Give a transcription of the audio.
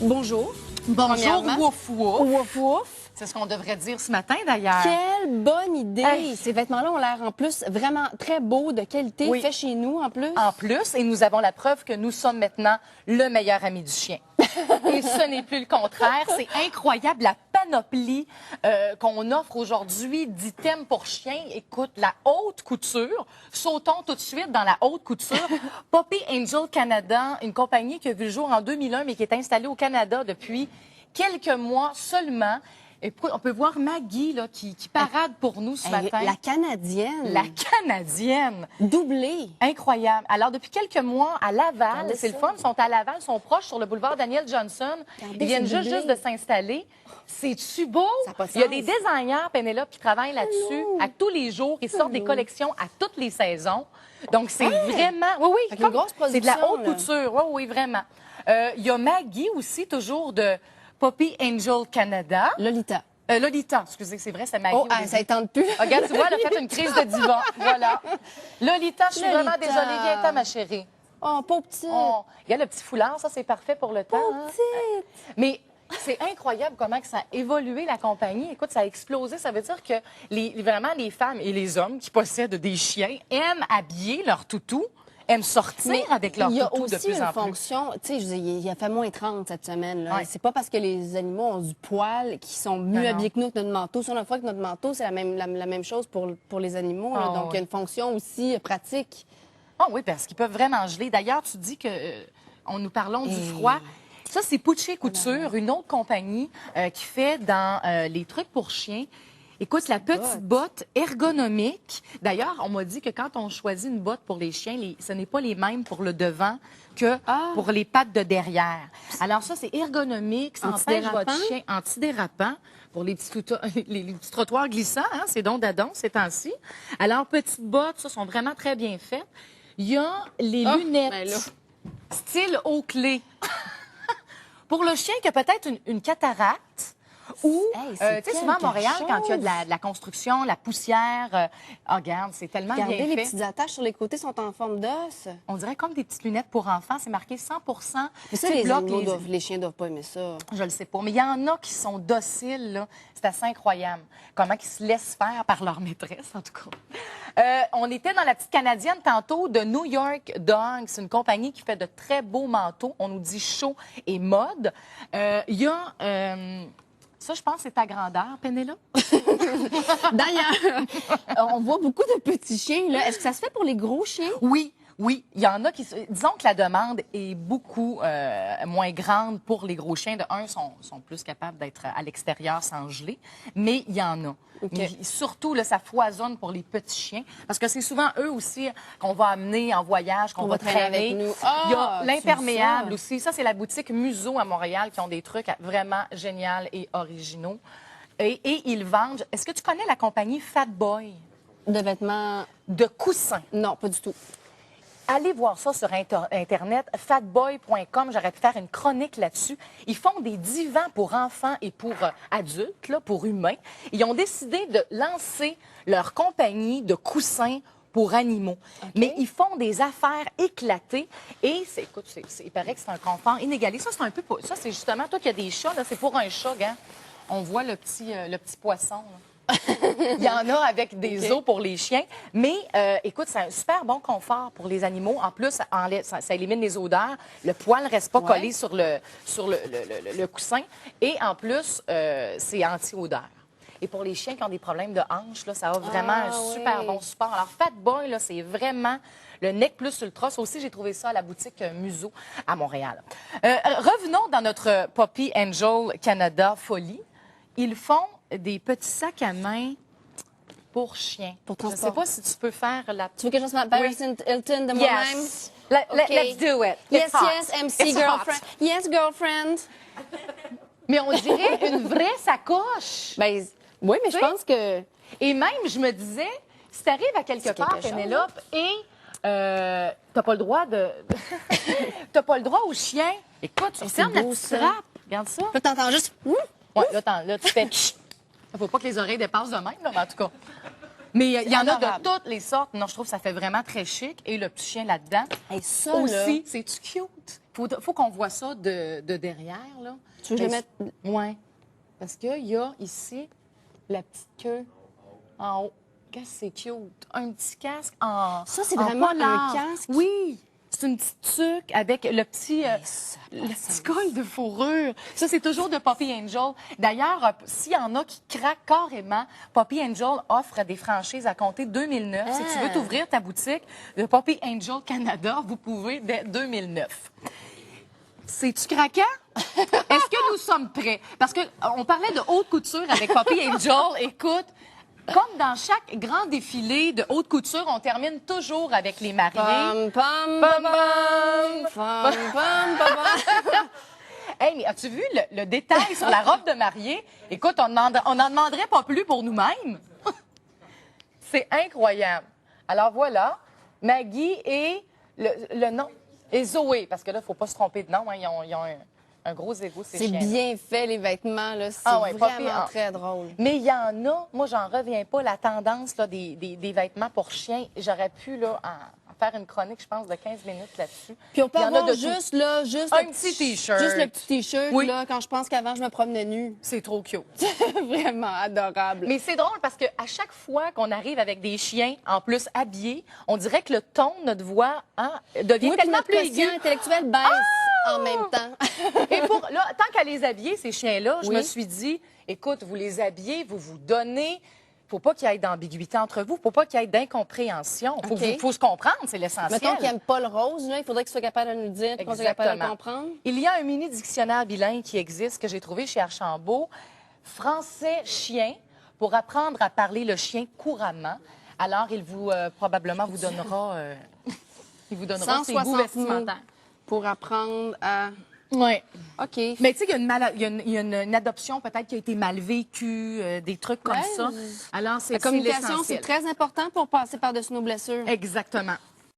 Bonjour. Bonjour, Premièrement. wouf wouf. Wouf wouf. C'est ce qu'on devrait dire ce matin, d'ailleurs. Quelle bonne idée! Hey. Ces vêtements-là ont l'air en plus vraiment très beaux, de qualité, Oui. fait chez nous en plus. En plus, et nous avons la preuve que nous sommes maintenant le meilleur ami du chien. Et ce n'est plus le contraire. C'est incroyable la panoplie qu'on offre aujourd'hui d'items pour chiens. Écoute, la haute couture. Sautons tout de suite dans la haute couture. Puppy Angel Canada, une compagnie qui a vu le jour en 2001, mais qui est installée au Canada depuis quelques mois seulement. Et on peut voir Maggie là, qui parade pour nous ce matin. La Canadienne. La Canadienne. Doublée. Incroyable. Alors, depuis quelques mois, à Laval, Regardez c'est le ça. fun, ils sont à Laval, ils sont proches sur le boulevard Daniel Johnson. Regardez, Ils viennent c'est juste doublé. de s'installer. C'est-tu beau? Ça a pas de Il y a sens. des designers, Pénélope, qui travaillent là-dessus à tous les jours. Ils sortent des collections à toutes les saisons. Donc, c'est vraiment... Oui, oui. Fait qu'une grosse C'est de la production, haute là. couture. Oui, oui, vraiment. Il y a Maggie aussi, toujours de Puppy Angel Canada. Lolita. Lolita, excusez, c'est vrai, c'est Maggie. Oh, au ah, début. ça ne tente plus. Regarde, tu vois, elle a fait une crise de diva. Voilà. Lolita, je suis Lolita. vraiment désolée. Viens-t'en, ma chérie. Oh, pauvre petite. Oh, regarde le petit foulard, ça, c'est parfait pour le temps. Pauvre hein. petite. Mais c'est incroyable comment que ça a évolué, la compagnie. Écoute, ça a explosé. Ça veut dire que vraiment, les femmes et les hommes qui possèdent des chiens aiment habiller leur toutou, aiment sortir avec leur il y a toutou de aussi plus une en plus. fonction, tu sais, je veux dire, il a fait moins 30 cette semaine. Là. Ouais. C'est pas parce que les animaux ont du poil qu'ils sont mieux Non, habillés que nous avec notre manteau. Si on a fois que notre manteau, c'est la même chose pour les animaux. Là. Ah, Donc, il y a oui. une fonction aussi pratique. Ah oui, parce qu'ils peuvent vraiment geler. D'ailleurs, tu dis que nous parlons du froid. Ça, c'est Pucci Couture, une autre compagnie qui fait dans les trucs pour chiens. Écoute, la petite botte ergonomique. D'ailleurs, on m'a dit que quand on choisit une botte pour les chiens, ce n'est pas les mêmes pour le devant que pour les pattes de derrière. Alors ça, c'est ergonomique, ça empêche votre Antidérapant? chien antidérapant pour les petits trottoirs glissants. Hein, c'est don d'adon ces temps-ci. Alors, petites bottes, ça, sont vraiment très bien faites. Il y a les lunettes, ben là. style aux clés. Pour le chien qui a peut-être une cataracte ou, Hey, c'est tu sais, souvent à quelque Montréal, quand il y a chose. de la construction, la poussière, regarde, c'est tellement Regardez, bien les fait. petites attaches sur les côtés sont en forme d'os. On dirait comme des petites lunettes pour enfants. C'est marqué 100 Mais ça, Tu sais, les, bloque animaux les- doivent, les chiens doivent pas aimer ça. Je le sais pas. Mais il y en a qui sont dociles, là. C'est assez incroyable. Comment ils se laissent faire par leur maîtresse, en tout cas. On était dans la petite Canadienne tantôt de New York Dog. C'est une compagnie qui fait de très beaux manteaux. On nous dit chaud et mode. Il y a... ça, je pense, c'est ta grandeur, Pénélope. D'ailleurs, on voit beaucoup de petits chiens. Là. Est-ce que ça se fait pour les gros chiens? Oui, oui. Il y en a qui... Disons que la demande est beaucoup moins grande pour les gros chiens. De un, sont plus capables d'être à l'extérieur sans geler. Mais il y en a. Mais surtout, là, ça foisonne pour les petits chiens. Parce que c'est souvent eux aussi qu'on va amener en voyage, qu'on va traîner. avec nous. Il y a Ah, l'imperméable tu dis aussi. Ça, c'est la boutique Museau à Montréal qui ont des trucs vraiment géniaux et originaux. Et ils vendent... Est-ce que tu connais la compagnie Fat Boy De vêtements... de coussins? Non, pas du tout. Allez voir ça sur Internet, fatboy.com. J'aurais pu faire une chronique là-dessus. Ils font des divans pour enfants et pour adultes, là, pour humains. Ils ont décidé de lancer leur compagnie de coussins pour animaux. Mais ils font des affaires éclatées et écoute, il paraît que c'est un confort inégalé. Ça, c'est un peu... Ça, c'est justement, toi qui as des chats, là, c'est pour un chat, gars. On voit le petit poisson, là. Il y en a avec des os pour les chiens. Mais écoute, c'est un super bon confort pour les animaux. En plus, ça élimine les odeurs. Le poil ne reste pas collé sur le coussin. Et en plus, c'est anti-odeur. Et pour les chiens qui ont des problèmes de hanches, là, ça a vraiment un super bon support. Alors, Fat Boy, là, c'est vraiment le Nec Plus Ultra. Ça aussi, j'ai trouvé ça à la boutique Museau à Montréal. Revenons dans notre Puppy Angel Canada folie. Ils font des petits sacs à main pour chiens. Pour Je ne sais transport. pas si tu peux faire la... Tu veux que je fasse ma Paris Hilton de moi-même? Yes. OK. Let's do it. Yes, It's hot. yes, MC It's girlfriend. hot. Yes, girlfriend. Mais on dirait une vraie sacoche. Ben, oui, mais je pense que... Et même, je me disais, si tu arrives à quelque C'est part, quelque chose. Pénélope, et t'as pas le droit de... t'as pas le droit au chien. Écoute, tu fermes la beau, petite ça. trappe. Regarde ça. Là, t'entends juste... Ouais, là, tu fais... Il faut pas que les oreilles dépassent de même, là, mais en tout cas. Mais il y en a adorable. de toutes les sortes. Non, je trouve que ça fait vraiment très chic. Et le petit chien là-dedans, Hey, ça, aussi, là... c'est-tu cute? Faut qu'on voit ça de derrière, là. Tu veux que je le mette? Oui. Parce qu'il y a ici la petite queue en haut. Qu'est-ce que c'est cute? Un petit casque en Ça, c'est en vraiment polar. un casque? Oui. C'est une petite tuque avec le petit col de fourrure. Ça, c'est toujours de Poppy Angel. D'ailleurs, s'il y en a qui craquent carrément, Poppy Angel offre des franchises à compter 2009. Si tu veux t'ouvrir ta boutique de Poppy Angel Canada, vous pouvez dès 2009. C'est-tu craquant? Est-ce que nous sommes prêts? Parce qu'on parlait de haute couture avec Poppy Angel. Écoute, comme dans chaque grand défilé de haute couture, on termine toujours avec les mariés. Pam, pam, pam, pam, pam, pam, pam. Hey, mais as-tu vu le détail sur la robe de mariée? Écoute, on n'en demanderait pas plus pour nous-mêmes. C'est incroyable. Alors voilà, Maggie et le nom. Et Zoé, parce que là, il ne faut pas se tromper de nom. Hein, ils ont un gros ego, ces C'est chiens. bien fait, les vêtements, là. C'est Ouais, vraiment très drôle. Mais il y en a, moi, j'en reviens pas, la tendance là, des vêtements pour chiens. J'aurais pu là, en faire une chronique, je pense, de 15 minutes là-dessus. Puis on peut Il y en a avoir de juste Un petit T-shirt. Juste le petit T-shirt, Oui. là, quand je pense qu'avant, je me promenais nue. C'est trop cute. Vraiment adorable. Mais c'est drôle parce qu'à chaque fois qu'on arrive avec des chiens, en plus habillés, on dirait que le ton de notre voix devient Oui, puis tellement notre plus quotient aigu. intellectuel baisse en même temps. Et là, tant qu'à les habiller, ces chiens-là, je Oui. me suis dit, écoute, vous les habillez, vous vous donnez. Faut pas qu'il y ait d'ambiguïté entre vous. Faut pas qu'il y ait d'incompréhension. Faut se comprendre, c'est l'essentiel. Mettons qu'il n'aime pas le rose, là, il faudrait qu'il soit capable de nous le dire, qu'on soit capable de le comprendre. Il y a un mini dictionnaire bilingue qui existe, que j'ai trouvé chez Archambault. Français-chien, pour apprendre à parler le chien couramment. Alors, il vous, probablement, vous donnera, il vous donnera ses goûts 160 mots vestimentaires. pour apprendre à... Oui. OK. Mais tu sais, il y a une adoption peut-être qui a été mal vécue, des trucs comme Ouais, ça. Alors, c'est La communication, l'essentiel. c'est très important pour passer par-dessus nos blessures. Exactement.